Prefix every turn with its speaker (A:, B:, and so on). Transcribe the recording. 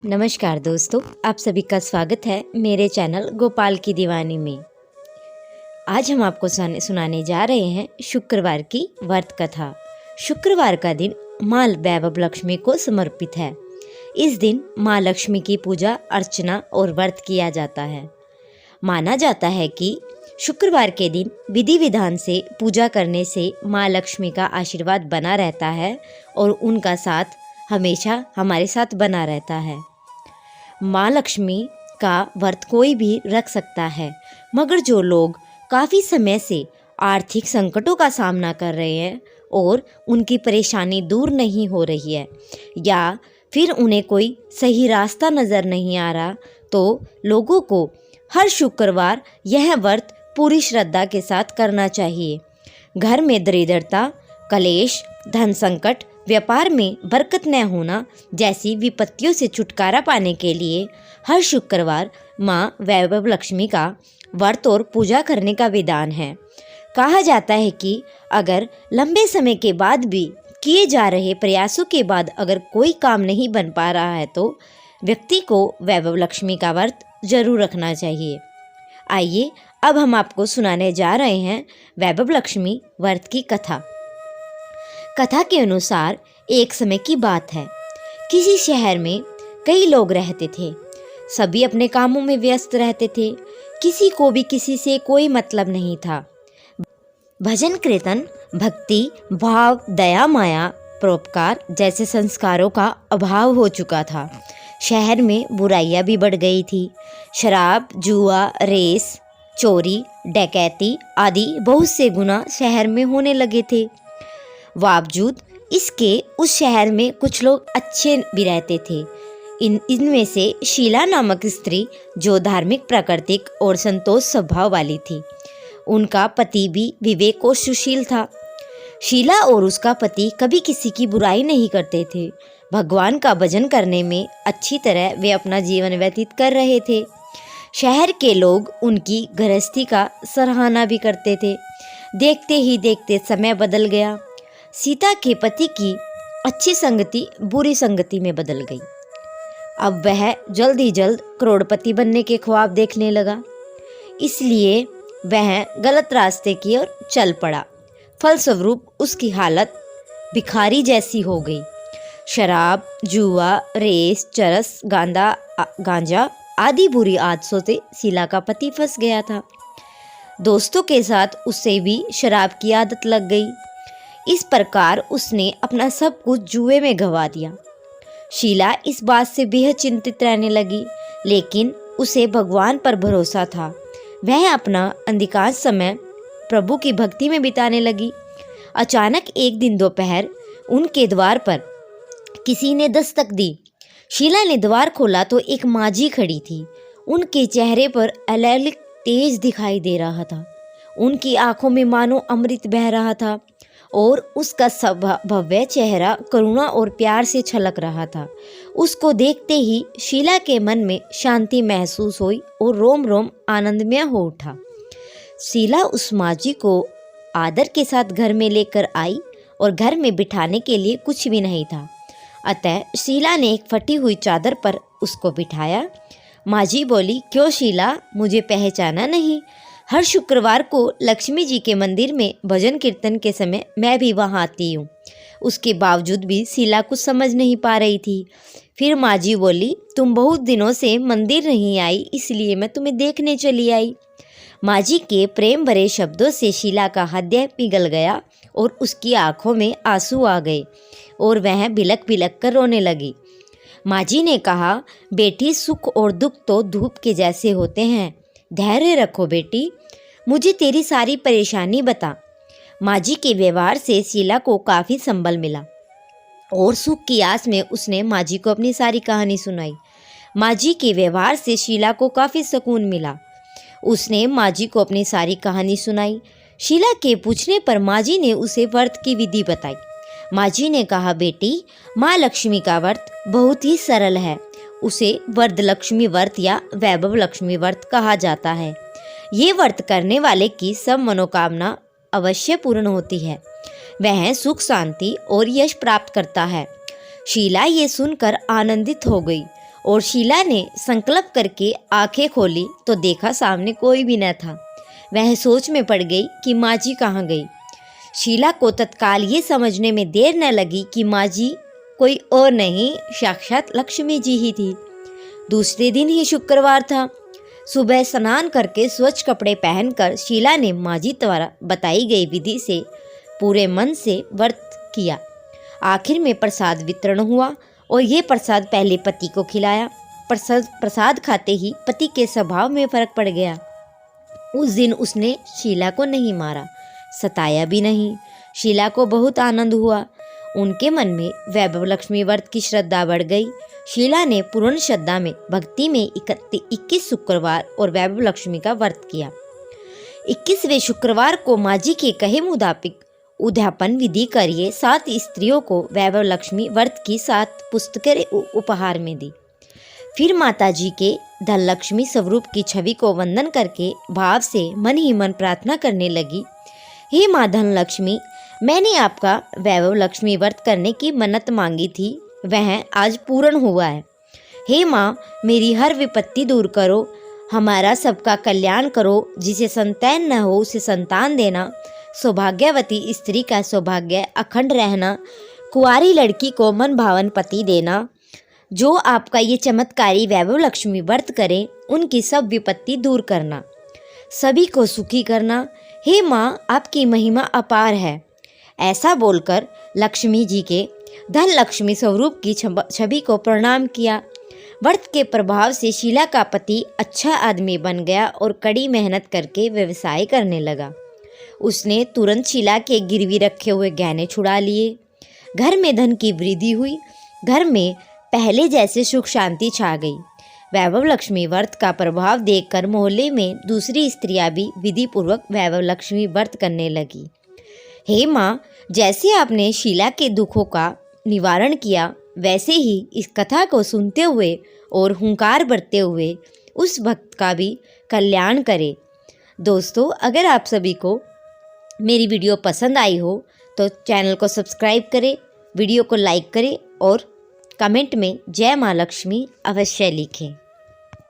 A: नमस्कार दोस्तों, आप सभी का स्वागत है मेरे चैनल गोपाल की दीवानी में। आज हम आपको सुनाने जा रहे हैं शुक्रवार की व्रत कथा। शुक्रवार का दिन माँ वैभव लक्ष्मी को समर्पित है। इस दिन माँ लक्ष्मी की पूजा अर्चना और व्रत किया जाता है। माना जाता है कि शुक्रवार के दिन विधि विधान से पूजा करने से माँ लक्ष्मी का आशीर्वाद बना रहता है और उनका साथ हमेशा हमारे साथ बना रहता है। माँ लक्ष्मी का व्रत कोई भी रख सकता है, मगर जो लोग काफ़ी समय से आर्थिक संकटों का सामना कर रहे हैं और उनकी परेशानी दूर नहीं हो रही है या फिर उन्हें कोई सही रास्ता नज़र नहीं आ रहा, तो लोगों को हर शुक्रवार यह व्रत पूरी श्रद्धा के साथ करना चाहिए। घर में दरिद्रता, कलेश, धन संकट, व्यापार में बरकत न होना जैसी विपत्तियों से छुटकारा पाने के लिए हर शुक्रवार माँ वैभव लक्ष्मी का व्रत और पूजा करने का विधान है। कहा जाता है कि अगर लंबे समय के बाद भी किए जा रहे प्रयासों के बाद अगर कोई काम नहीं बन पा रहा है तो व्यक्ति को वैभव लक्ष्मी का व्रत जरूर रखना चाहिए। आइए अब हम आपको सुनाने जा रहे हैं वैभव लक्ष्मी व्रत की कथा। कथा के अनुसार एक समय की बात है। किसी शहर में कई लोग रहते थे। सभी अपने कामों में व्यस्त रहते थे। किसी को भी किसी से कोई मतलब नहीं था। भजन कीर्तन, भक्ति भाव, दया माया, परोपकार जैसे संस्कारों का अभाव हो चुका था। शहर में बुराइयां भी बढ़ गई थी। शराब, जुआ, रेस, चोरी, डकैती आदि बहुत से गुनाह शहर में होने लगे थे। बावजूद इसके उस शहर में कुछ लोग अच्छे भी रहते थे। इनमें से शीला नामक स्त्री जो धार्मिक, प्राकृतिक और संतोष स्वभाव वाली थी। उनका पति भी विवेक और सुशील था। शीला और उसका पति कभी किसी की बुराई नहीं करते थे। भगवान का भजन करने में अच्छी तरह वे अपना जीवन व्यतीत कर रहे थे। शहर के लोग उनकी गृहस्थी का सराहना भी करते थे। देखते ही देखते समय बदल गया। सीता के पति की अच्छी संगति बुरी संगति में बदल गई। अब वह जल्द ही जल्द करोड़पति बनने के ख्वाब देखने लगा, इसलिए वह गलत रास्ते की ओर चल पड़ा। फलस्वरूप उसकी हालत भिखारी जैसी हो गई। शराब, जुआ, रेस, चरस, गांजा आदि बुरी आदतों से शीला का पति फंस गया था। दोस्तों के साथ उसे भी शराब की आदत लग गई। इस प्रकार उसने अपना सब कुछ जुए में गंवा दिया। शीला इस बात से बेहद चिंतित रहने लगी, लेकिन उसे भगवान पर भरोसा था। वह अपना अधिकांश समय प्रभु की भक्ति में बिताने लगी। अचानक एक दिन दोपहर उनके द्वार पर किसी ने दस्तक दी। शीला ने द्वार खोला तो एक माझी खड़ी थी। उनके चेहरे पर अलौकिक तेज दिखाई दे रहा था। उनकी आंखों में मानो अमृत बह रहा था और उसका भव्य चेहरा करुणा और प्यार से छलक रहा था। उसको देखते ही शीला के मन में शांति महसूस हुई और रोम रोम आनंदमय हो उठा। शीला उस माझी को आदर के साथ घर में लेकर आई और घर में बिठाने के लिए कुछ भी नहीं था। अतः शीला ने एक फटी हुई चादर पर उसको बिठाया। माझी बोली, क्यों शीला, मुझे पहचाना नहीं? हर शुक्रवार को लक्ष्मी जी के मंदिर में भजन कीर्तन के समय मैं भी वहाँ आती हूँ। उसके बावजूद भी शीला कुछ समझ नहीं पा रही थी। फिर माझी बोली, तुम बहुत दिनों से मंदिर नहीं आई, इसलिए मैं तुम्हें देखने चली आई। माझी के प्रेम भरे शब्दों से शीला का हृदय पिघल गया और उसकी आंखों में आंसू आ गए और वह बिलक बिलक कर रोने लगी। माझी ने कहा, बेटी, सुख और दुख तो धूप के जैसे होते हैं। धैर्य रखो बेटी, मुझे तेरी सारी परेशानी बता। माझी के व्यवहार से शीला को काफ़ी संबल मिला और सुख की आस में उसने माझी को अपनी सारी कहानी सुनाई। माझी के व्यवहार से शीला को काफ़ी सुकून मिला। उसने माझी को अपनी सारी कहानी सुनाई। शीला के पूछने पर माझी ने उसे व्रत की विधि बताई। माझी ने कहा, बेटी, माँ लक्ष्मी का व्रत बहुत ही सरल है। उसे वरदलक्ष्मी व्रत या वैभव लक्ष्मी व्रत कहा जाता है। ये व्रत करने वाले की सब मनोकामना अवश्य पूर्ण होती है। वह सुख, शांति और यश प्राप्त करता है। शीला ये सुनकर आनंदित हो गई और शीला ने संकल्प करके आंखें खोली तो देखा सामने कोई भी न था। वह सोच में पड़ गई कि माँ जी कहाँ गई। शीला को तत्काल ये समझने में देर न लगी कि माँ जी कोई और नहीं, साक्षात लक्ष्मी जी ही थी। दूसरे दिन ही शुक्रवार था। सुबह स्नान करके स्वच्छ कपड़े पहनकर शीला ने माँ जी द्वारा बताई गई विधि से पूरे मन से व्रत किया। आखिर में प्रसाद वितरण हुआ और ये प्रसाद पहले पति को खिलाया। प्रसाद खाते ही पति के स्वभाव में फर्क पड़ गया। उस दिन उसने शीला को नहीं मारा, सताया भी नहीं। शीला को बहुत आनंद हुआ। उनके मन में वैभव लक्ष्मी व्रत की श्रद्धा बढ़ गई। शीला ने पूर्ण श्रद्धा में भक्ति में 21 शुक्रवार और वैभव लक्ष्मी का व्रत किया। 21वें शुक्रवार को माँ जी के कहे मुताबिक उद्यापन विधि करिए 7 स्त्रियों को वैभव लक्ष्मी व्रत की 7 पुस्तकें उपहार में दी। फिर माता जी के धन लक्ष्मी स्वरूप की छवि को वंदन करके भाव से मन ही मन प्रार्थना करने लगी, हे माँ धन लक्ष्मी, मैंने आपका वैभव लक्ष्मी व्रत करने की मन्नत मांगी थी, वह आज पूर्ण हुआ है। हे माँ, मेरी हर विपत्ति दूर करो, हमारा सबका कल्याण करो, जिसे संतान न हो उसे संतान देना, सौभाग्यवती स्त्री का सौभाग्य अखंड रहना, कुंवारी लड़की को मन भावन पति देना। जो आपका ये चमत्कारी वैभव लक्ष्मी व्रत करें उनकी सब विपत्ति दूर करना, सभी को सुखी करना। हे माँ, आपकी महिमा अपार है। ऐसा बोलकर लक्ष्मी जी के धन लक्ष्मी स्वरूप की छवि को प्रणाम किया। व्रत के प्रभाव से शीला का पति अच्छा आदमी बन गया और कड़ी मेहनत करके व्यवसाय करने लगा। उसने तुरंत शीला के गिरवी रखे हुए गहने छुड़ा लिए। घर में धन की वृद्धि हुई। घर में पहले जैसे सुख शांति छा गई। वैभव लक्ष्मी व्रत का प्रभाव देखकर मोहल्ले में दूसरी स्त्रियां भी विधि पूर्वक वैभव लक्ष्मी व्रत करने लगी। हे माँ, जैसे आपने शीला के दुखों का निवारण किया, वैसे ही इस कथा को सुनते हुए और हुंकार भरते हुए उस भक्त का भी कल्याण करे। दोस्तों, अगर आप सभी को मेरी वीडियो पसंद आई हो तो चैनल को सब्सक्राइब करें, वीडियो को लाइक करें और कमेंट में जय माँ लक्ष्मी अवश्य लिखें।